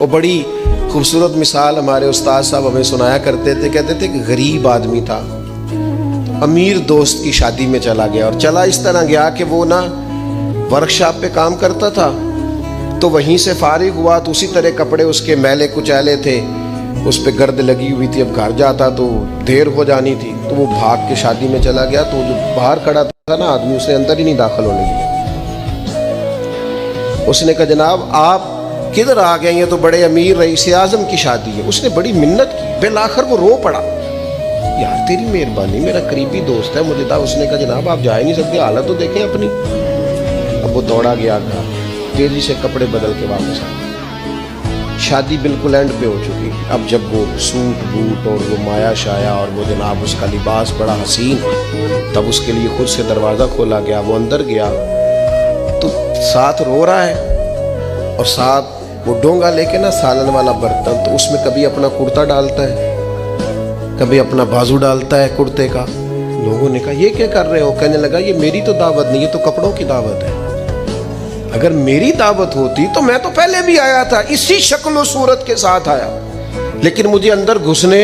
وہ بڑی خوبصورت مثال ہمارے استاد صاحب ہمیں سنایا کرتے تھے. کہتے تھے کہ غریب آدمی تھا, امیر دوست کی شادی میں چلا گیا, اور چلا اس طرح گیا کہ وہ نا ورکشاپ پہ کام کرتا تھا, تو وہیں سے فارغ ہوا تو اسی طرح کپڑے اس کے میلے کچیلے تھے, اس پہ گرد لگی ہوئی تھی. اب گھر جاتا تو دیر ہو جانی تھی, تو وہ بھاگ کے شادی میں چلا گیا. تو جو باہر کھڑا تھا نا آدمی, اسے اندر ہی نہیں داخل ہونے دیا. اس نے کہا جناب آپ کدھر آ گئے, یہ تو بڑے امیر رئیس اعظم کی شادی ہے. اس نے بڑی منت کی, بالآخر وہ رو پڑا, یار تیری مہربانی, میرا قریبی دوست ہے, مجھے اس نے کہا جناب آپ جا ہی نہیں سکتے, حالت تو دیکھیں اپنی. اب وہ دوڑا گیا گھر, تیزی سے کپڑے بدل کے واپس آ. شادی بالکل اینڈ پہ ہو چکی. اب جب وہ سوٹ بوٹ اور وہ مایا شایا اور وہ جناب اس کا لباس بڑا حسین, تب اس کے لیے خود سے دروازہ کھولا گیا. وہ اندر گیا تو ساتھ رو رہا ہے, اور ساتھ وہ ڈونگا لے کے نا سالن والا برتن, تو اس میں کبھی اپنا کرتا ڈالتا ہے, کبھی اپنا بازو ڈالتا ہے کرتے کا. لوگوں نے کہا یہ کیا کر رہے ہو؟ کہنے لگا یہ میری تو دعوت نہیں, یہ تو کپڑوں کی دعوت ہے. اگر میری دعوت ہوتی تو میں تو پہلے بھی آیا تھا, اسی شکل و صورت کے ساتھ آیا, لیکن مجھے اندر گھسنے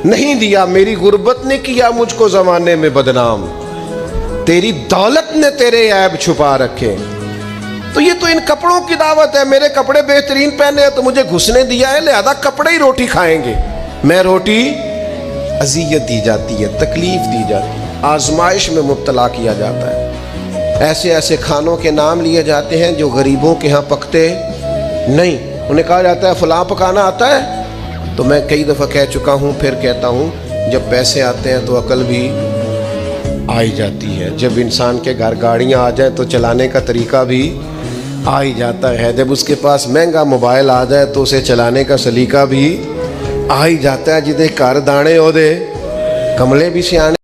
نہیں دیا. میری غربت نے کیا مجھ کو زمانے میں بدنام, تیری دولت نے تیرے عیب چھپا رکھے. تو یہ تو ان کپڑوں کی دعوت ہے, میرے کپڑے بہترین پہنے ہیں تو مجھے گھسنے دیا ہے, لہذا کپڑے ہی روٹی کھائیں گے. میں روٹی اذیت دی جاتی ہے, تکلیف دی جاتی ہے, آزمائش میں مبتلا کیا جاتا ہے. ایسے ایسے کھانوں کے نام لیے جاتے ہیں جو غریبوں کے ہاں پکتے نہیں. انہیں کہا جاتا ہے فلاں پکانا آتا ہے, تو میں کئی دفعہ کہہ چکا ہوں, پھر کہتا ہوں, جب پیسے آتے ہیں تو عقل بھی آئی جاتی ہے. جب انسان کے گھر گاڑیاں آ جائیں تو چلانے کا طریقہ بھی آ ہی جاتا ہے. جب اس کے پاس مہنگا موبائل آ جائے تو اسے چلانے کا سلیقہ بھی آ ہی جاتا ہے. جدے گھر دانے ہو دے کملے بھی سیانے.